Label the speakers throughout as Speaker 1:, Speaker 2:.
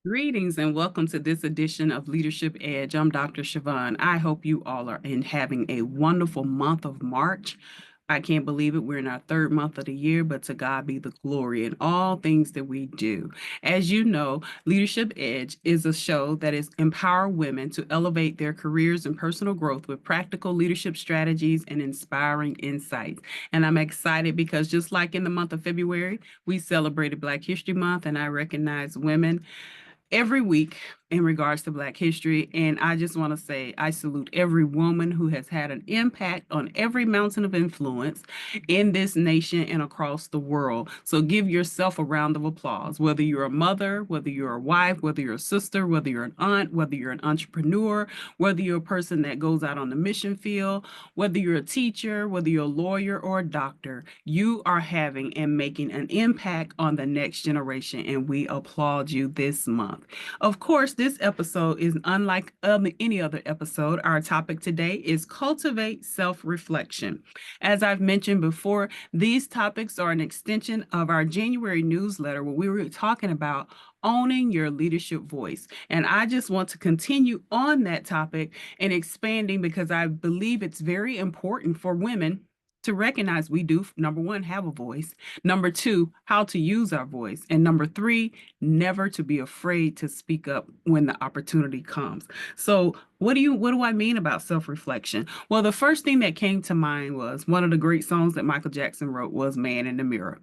Speaker 1: Greetings and welcome to this edition of Leadership Edge. I'm Dr. Chavonne. I hope you all are having a wonderful month of March. I can't believe it. We're in our third month of the year, but to God be the glory in all things that we do. As you know, Leadership Edge is a show that is empower women to elevate their careers and personal growth with practical leadership strategies and inspiring insights. And I'm excited because just like in the month of February, we celebrated Black History Month, and I recognize women every week in regards to Black history. And I just want to say I salute every woman who has had an impact on every mountain of influence in this nation and across the world. So give yourself a round of applause, whether you're a mother, whether you're a wife, whether you're a sister, whether you're an aunt, whether you're an entrepreneur, whether you're a person that goes out on the mission field, whether you're a teacher, whether you're a lawyer or a doctor, you are having and making an impact on the next generation. And we applaud you this month. Of course, this episode is unlike any other episode. Our topic today is Cultivate Self-Reflection. As I've mentioned before, these topics are an extension of our January newsletter where we were talking about owning your leadership voice. And I just want to continue on that topic and expanding because I believe it's very important for women to recognize we do, number one, have a voice. Number two, how to use our voice. And number three, never to be afraid to speak up when the opportunity comes. So what do I mean about self-reflection? Well, the first thing that came to mind was one of the great songs that Michael Jackson wrote was Man in the Mirror.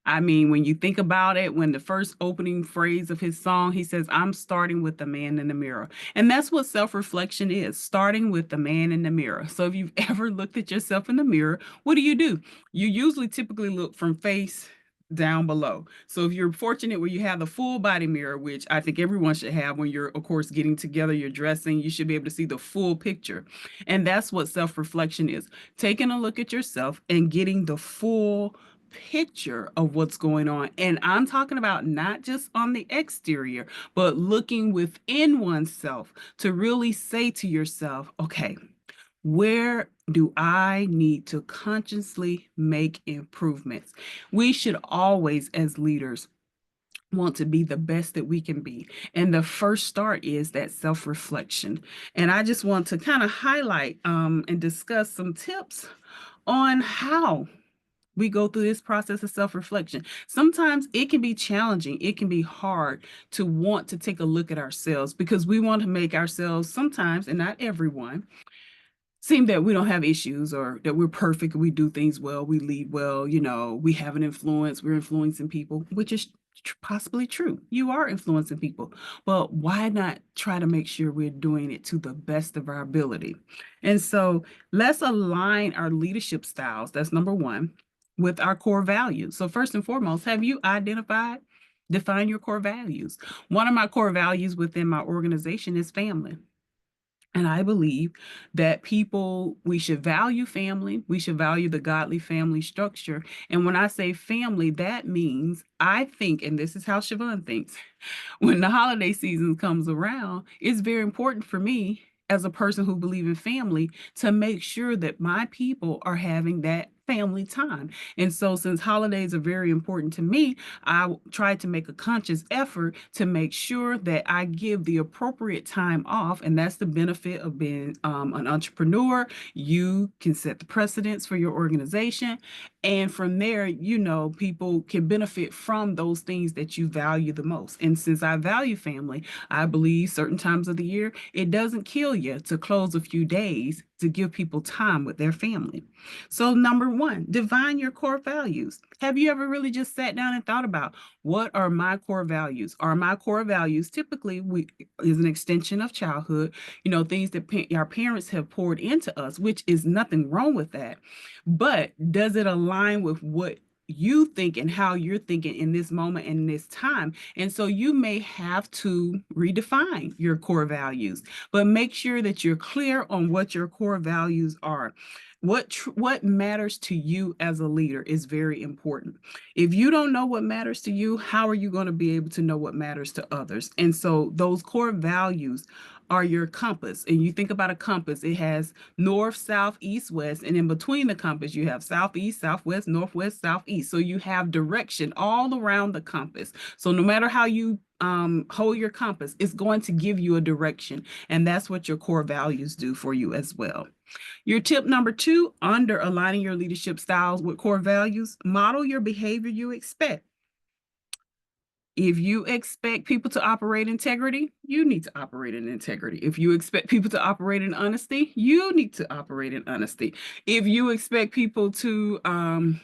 Speaker 1: I mean, when you think about it, when the first opening phrase of his song, he says, I'm starting with the man in the mirror. And that's what self-reflection is, starting with the man in the mirror. So if you've ever looked at yourself in the mirror, what do? You usually typically look from face down below. So if you're fortunate where you have the full body mirror, which I think everyone should have when you're, of course, getting together, you're dressing, you should be able to see the full picture. And that's what self-reflection is, taking a look at yourself and getting the full picture of what's going on. And I'm talking about not just on the exterior, but looking within oneself to really say to yourself, okay, where do I need to consciously make improvements? We should always, as leaders, want to be the best that we can be. And the first start is that self-reflection. And I just want to kind of highlight and discuss some tips on how we go through this process of self-reflection. Sometimes it can be challenging. It can be hard to want to take a look at ourselves because we want to make ourselves sometimes, and not everyone, seem that we don't have issues or that we're perfect, we do things well, we lead well, we have an influence, we're influencing people, which is possibly true. You are influencing people, but why not try to make sure we're doing it to the best of our ability? And so let's align our leadership styles, that's number one, with our core values. So first and foremost, have you define your core values? One of my core values within my organization is family. And I believe that we should value family. We should value the godly family structure. And when I say family, that means I think, and this is how Chavonne thinks, when the holiday season comes around, it's very important for me as a person who believes in family to make sure that my people are having that family time. And so since holidays are very important to me, I try to make a conscious effort to make sure that I give the appropriate time off. And that's the benefit of being an entrepreneur. You can set the precedents for your organization. And from there, people can benefit from those things that you value the most. And since I value family, I believe certain times of the year, it doesn't kill you to close a few days to give people time with their family. So number one, define your core values. Have you ever really just sat down and thought about what are my core values? Are my core values typically is an extension of childhood, things that our parents have poured into us, which is nothing wrong with that. But does it align with what you think and how you're thinking in this moment and this time? And so you may have to redefine your core values, but make sure that you're clear on what your core values are. What matters to you as a leader is very important. If you don't know what matters to you, how are you going to be able to know what matters to others? And so those core values are your compass. And you think about a compass, it has north, south, east, west. And in between the compass, you have southeast, southwest, northwest, southeast. So you have direction all around the compass. So no matter how you hold your compass, it's going to give you a direction. And that's what your core values do for you as well. Your tip number two, under aligning your leadership styles with core values, model your behavior you expect. If you expect people to operate integrity, you need to operate in integrity. If you expect people to operate in honesty, you need to operate in honesty. If you expect people to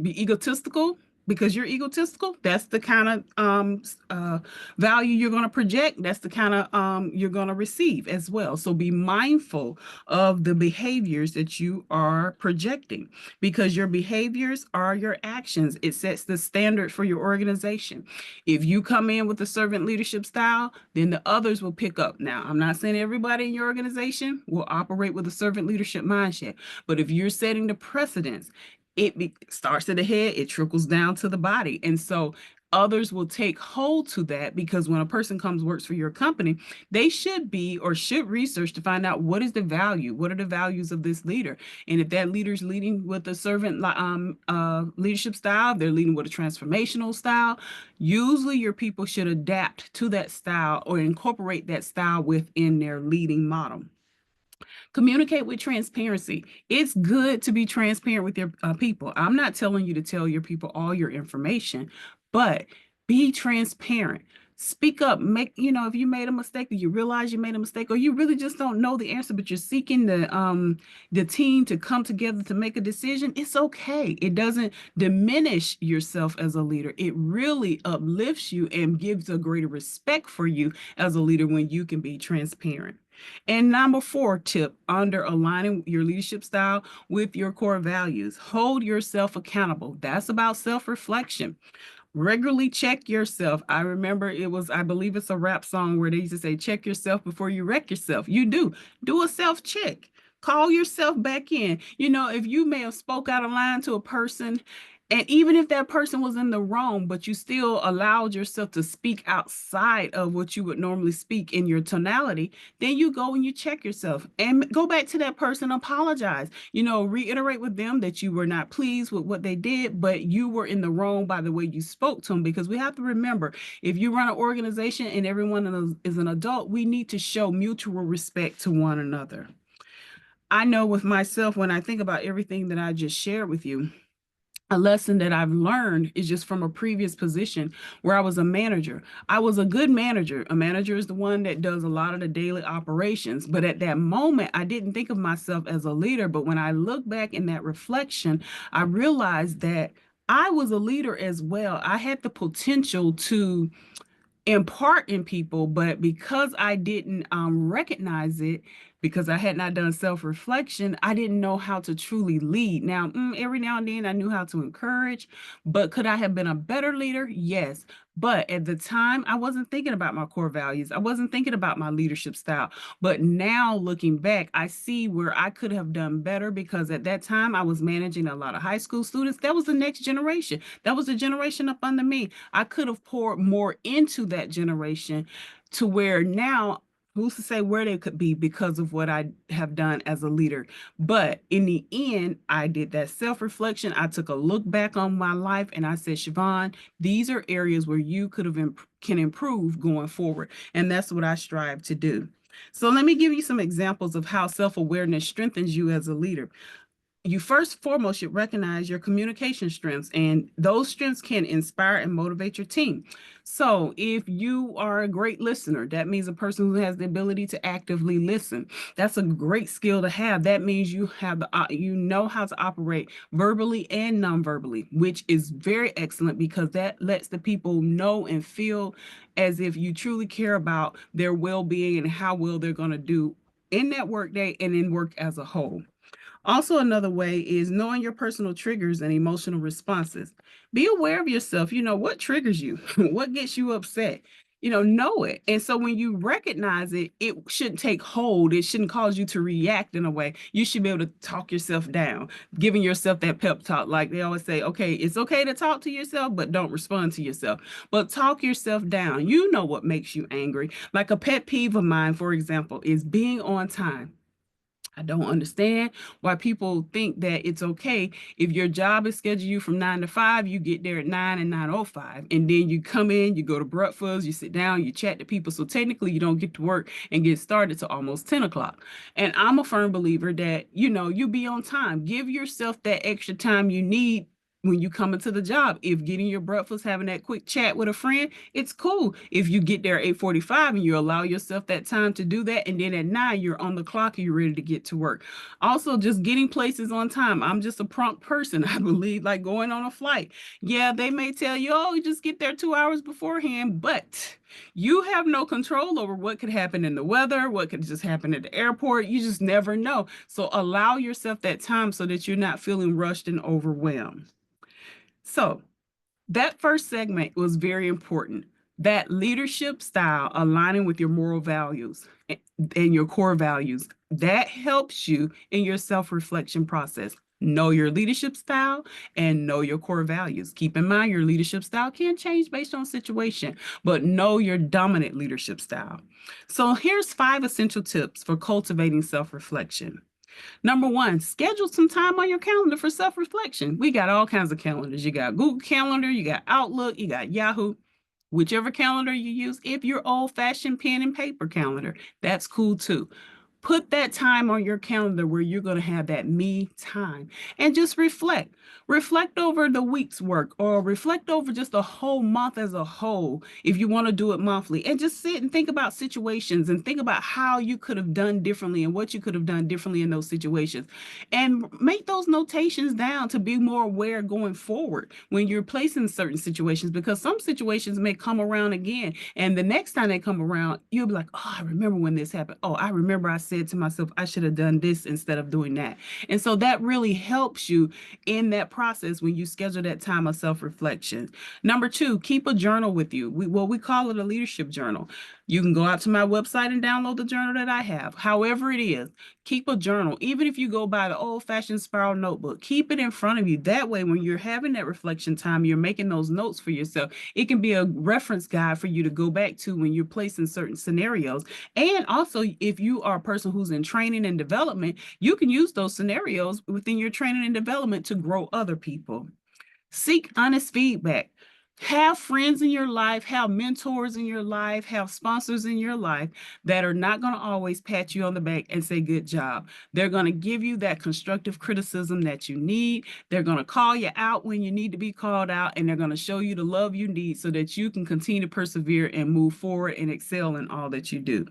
Speaker 1: be egotistical because you're egotistical, that's the kind of value you're going to project. That's the kind of you're going to receive as well. So be mindful of the behaviors that you are projecting, because your behaviors are your actions. It sets the standard for your organization. If you come in with a servant leadership style, then the others will pick up. Now, I'm not saying everybody in your organization will operate with a servant leadership mindset, but if you're setting the precedence, starts at the head, it trickles down to the body. And so others will take hold to that, because when a person comes works for your company, they should be or should research to find out what is the value, what are the values of this leader. And if that leader's leading with a servant leadership style, they're leading with a transformational style, usually your people should adapt to that style or incorporate that style within their leading model. Communicate with transparency. It's good to be transparent with your people. I'm not telling you to tell your people all your information, but be transparent. Speak up. If you made a mistake, or you realize you made a mistake, or you really just don't know the answer, but you're seeking the team to come together to make a decision, it's okay. It doesn't diminish yourself as a leader. It really uplifts you and gives a greater respect for you as a leader when you can be transparent. And number four tip, under aligning your leadership style with your core values, hold yourself accountable. That's about self-reflection. Regularly check yourself. I remember I believe it's a rap song where they used to say, check yourself before you wreck yourself. You do a self check. Call yourself back in. If you may have spoke out of line to a person, and even if that person was in the wrong, but you still allowed yourself to speak outside of what you would normally speak in your tonality, then you go and you check yourself and go back to that person, apologize, reiterate with them that you were not pleased with what they did, but you were in the wrong by the way you spoke to them. Because we have to remember, if you run an organization and everyone is an adult, we need to show mutual respect to one another. I know with myself, when I think about everything that I just shared with you, a lesson that I've learned is just from a previous position where I was a manager. I was a good manager. A manager is the one that does a lot of the daily operations. But at that moment, I didn't think of myself as a leader. But when I look back in that reflection, I realized that I was a leader as well. I had the potential to impart in people, but because I didn't recognize it, because I had not done self-reflection, I didn't know how to truly lead. Now, every now and then I knew how to encourage, but could I have been a better leader? Yes. But at the time, I wasn't thinking about my core values. I wasn't thinking about my leadership style. But now looking back, I see where I could have done better, because at that time I was managing a lot of high school students. That was the next generation. That was the generation up under me. I could have poured more into that generation, to where now, who's to say where they could be because of what I have done as a leader. But in the end, I did that self-reflection. I took a look back on my life and I said, Chavonne, these are areas where you can improve going forward. And that's what I strive to do. So let me give you some examples of how self-awareness strengthens you as a leader. You first foremost should recognize your communication strengths, and those strengths can inspire and motivate your team. So if you are a great listener, that means a person who has the ability to actively listen. That's a great skill to have. That means you know how to operate verbally and non-verbally, which is very excellent, because that lets the people know and feel as if you truly care about their well-being and how well they're going to do in that workday and in work as a whole. Also, another way is knowing your personal triggers and emotional responses. Be aware of yourself. What triggers you? What gets you upset? know it. And so when you recognize it, it shouldn't take hold. It shouldn't cause you to react in a way. You should be able to talk yourself down, giving yourself that pep talk. Like they always say, okay, it's okay to talk to yourself, but don't respond to yourself. But talk yourself down. You know what makes you angry. Like a pet peeve of mine, for example, is being on time. I don't understand why people think that it's okay if your job is scheduled you from 9 to 5, you get there at 9 and 9:05, and then you come in, you go to breakfast, you sit down, you chat to people. So technically, you don't get to work and get started till almost 10 o'clock. And I'm a firm believer that you be on time. Give yourself that extra time you need when you come into the job. If getting your breakfast, having that quick chat with a friend, it's cool. If you get there at 8:45 and you allow yourself that time to do that, and then at 9 you're on the clock and you're ready to get to work. Also, just getting places on time. I'm just a prompt person. I believe like going on a flight. Yeah, they may tell you, oh, you just get there 2 hours beforehand, but you have no control over what could happen in the weather, what could just happen at the airport. You just never know. So allow yourself that time so that you're not feeling rushed and overwhelmed. So that first segment was very important. That leadership style aligning with your moral values and your core values, that helps you in your self-reflection process. Know your leadership style and know your core values. Keep in mind your leadership style can change based on situation, but know your dominant leadership style. So here's 5 essential tips for cultivating self-reflection. Number one, schedule some time on your calendar for self reflection. We got all kinds of calendars. You got Google Calendar, you got Outlook, you got Yahoo, whichever calendar you use. If you're old fashioned pen and paper calendar, that's cool too. Put that time on your calendar where you're going to have that me time and just reflect. Reflect over the week's work or reflect over just a whole month as a whole if you want to do it monthly, and just sit and think about situations and think about how you could have done differently and what you could have done differently in those situations, and make those notations down to be more aware going forward when you're placed in certain situations, because some situations may come around again, and the next time they come around you'll be like, oh, I remember when this happened. Oh, I remember I said to myself I should have done this instead of doing that. And so that really helps you in that process when you schedule that time of self-reflection. Number two, keep a journal with you. We call it a leadership journal. You can go out to my website and download the journal that I have. However it is, keep a journal. Even if you go by the old-fashioned spiral notebook, keep it in front of you. That way, when you're having that reflection time, you're making those notes for yourself. It can be a reference guide for you to go back to when you're placed in certain scenarios. And also, if you are a person who's in training and development, you can use those scenarios within your training and development to grow other people. Seek honest feedback. Have friends in your life, have mentors in your life, have sponsors in your life that are not going to always pat you on the back and say, good job. They're going to give you that constructive criticism that you need. They're going to call you out when you need to be called out, and they're going to show you the love you need so that you can continue to persevere and move forward and excel in all that you do.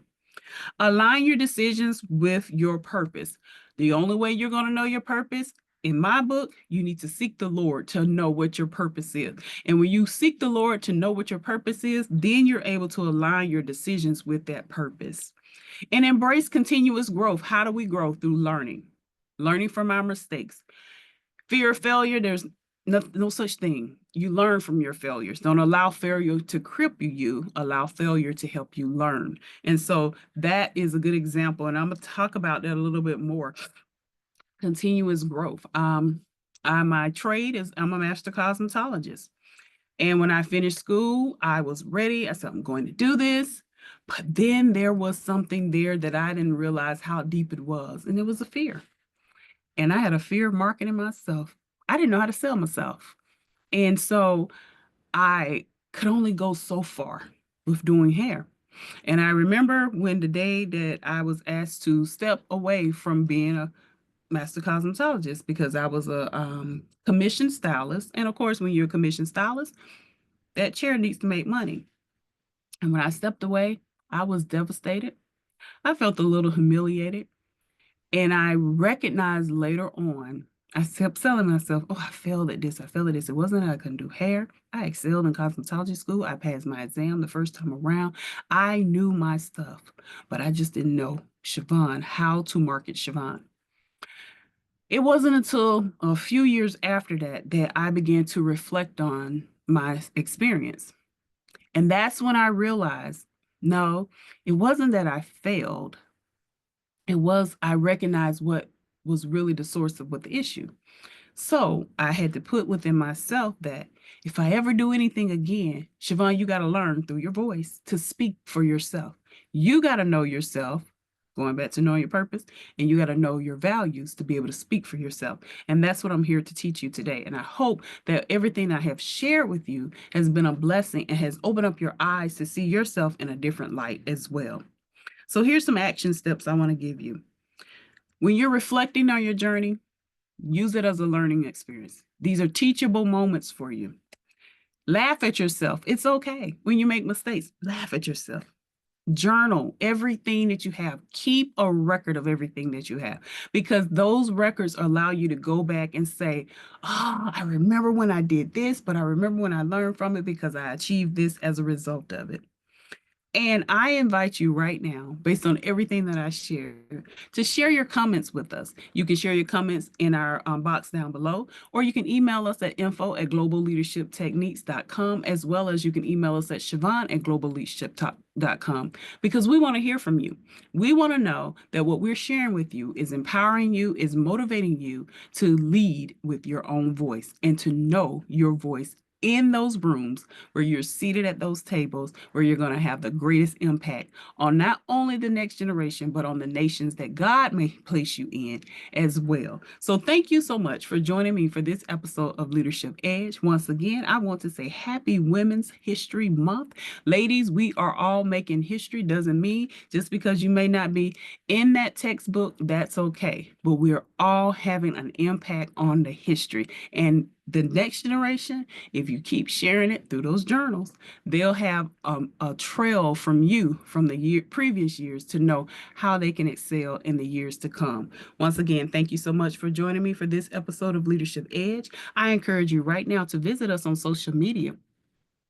Speaker 1: Align your decisions with your purpose. The only way you're going to know your purpose, in my book, you need to seek the Lord to know what your purpose is. And when you seek the Lord to know what your purpose is, then you're able to align your decisions with that purpose. And embrace continuous growth. How do we grow? Through learning, learning from our mistakes. Fear of failure, there's no such thing. You learn from your failures. Don't allow failure to cripple you. Allow failure to help you learn. And so that is a good example. And I'm going to talk about that a little bit more. Continuous growth. My trade is I'm a master cosmetologist. And when I finished school, I was ready. I said, I'm going to do this. But then there was something there that I didn't realize how deep it was. And it was a fear. And I had a fear of marketing myself. I didn't know how to sell myself. And so I could only go so far with doing hair. And I remember when the day that I was asked to step away from being a master cosmetologist, because I was a commissioned stylist. And of course, when you're a commissioned stylist, that chair needs to make money. And when I stepped away, I was devastated. I felt a little humiliated. And I recognized later on, I kept telling myself, oh, I failed at this. I failed at this. It wasn't that I couldn't do hair. I excelled in cosmetology school. I passed my exam the first time around. I knew my stuff, but I just didn't know Chavonne, how to market Chavonne. It wasn't until a few years after that that I began to reflect on my experience. And that's when I realized, no, it wasn't that I failed. It was I recognized what was really the source of what the issue. So I had to put within myself that if I ever do anything again, Chavonne, you got to learn through your voice to speak for yourself. You got to know yourself, going back to knowing your purpose, and you got to know your values to be able to speak for yourself. And that's what I'm here to teach you today. And I hope that everything I have shared with you has been a blessing and has opened up your eyes to see yourself in a different light as well. So here's some action steps I want to give you. When you're reflecting on your journey, use it as a learning experience. These are teachable moments for you. Laugh at yourself. It's okay when you make mistakes. Laugh at yourself. Journal everything that you have. Keep a record of everything that you have, because those records allow you to go back and say, oh, I remember when I did this, but I remember when I learned from it because I achieved this as a result of it. And I invite you right now, based on everything that I shared, to share your comments with us. You can share your comments in our box down below, or you can email us at info@globalleadershiptechniques.com, as well as you can email us at Chavonne@globalleadershiptalk.com, because we want to hear from you. We want to know that what we're sharing with you is empowering you, is motivating you to lead with your own voice and to know your voice in those rooms where you're seated at those tables, where you're going to have the greatest impact on not only the next generation, but on the nations that God may place you in as well. So thank you so much for joining me for this episode of Leadership Edge. Once again, I want to say happy Women's History Month. Ladies, we are all making history. Doesn't mean just because you may not be in that textbook, that's okay. But we're all having an impact on the history. And the next generation, if you keep sharing it through those journals, they'll have a trail from you from the previous years to know how they can excel in the years to come. Once again, thank you so much for joining me for this episode of Leadership Edge. I encourage you right now to visit us on social media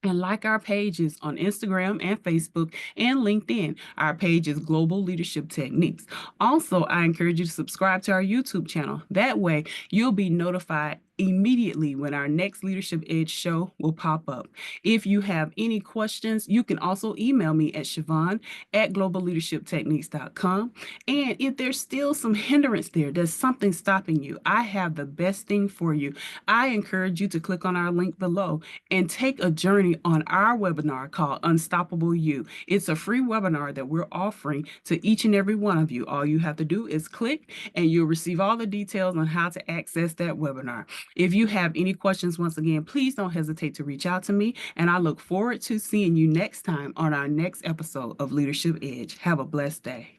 Speaker 1: and like our pages on Instagram and Facebook and LinkedIn. Our page is Global Leadership Techniques. Also, I encourage you to subscribe to our YouTube channel. That way, you'll be notified immediately when our next Leadership Edge show will pop up. If you have any questions, you can also email me at Chavonne@globalleadershiptechniques.com. And if there's still some hindrance there's something stopping you, I have the best thing for you. I encourage you to click on our link below and take a journey on our webinar called Unstoppable You. It's a free webinar that we're offering to each and every one of you. All you have to do is click and you'll receive all the details on how to access that webinar. If you have any questions, once again, please don't hesitate to reach out to me, and I look forward to seeing you next time on our next episode of Leadership Edge. Have a blessed day.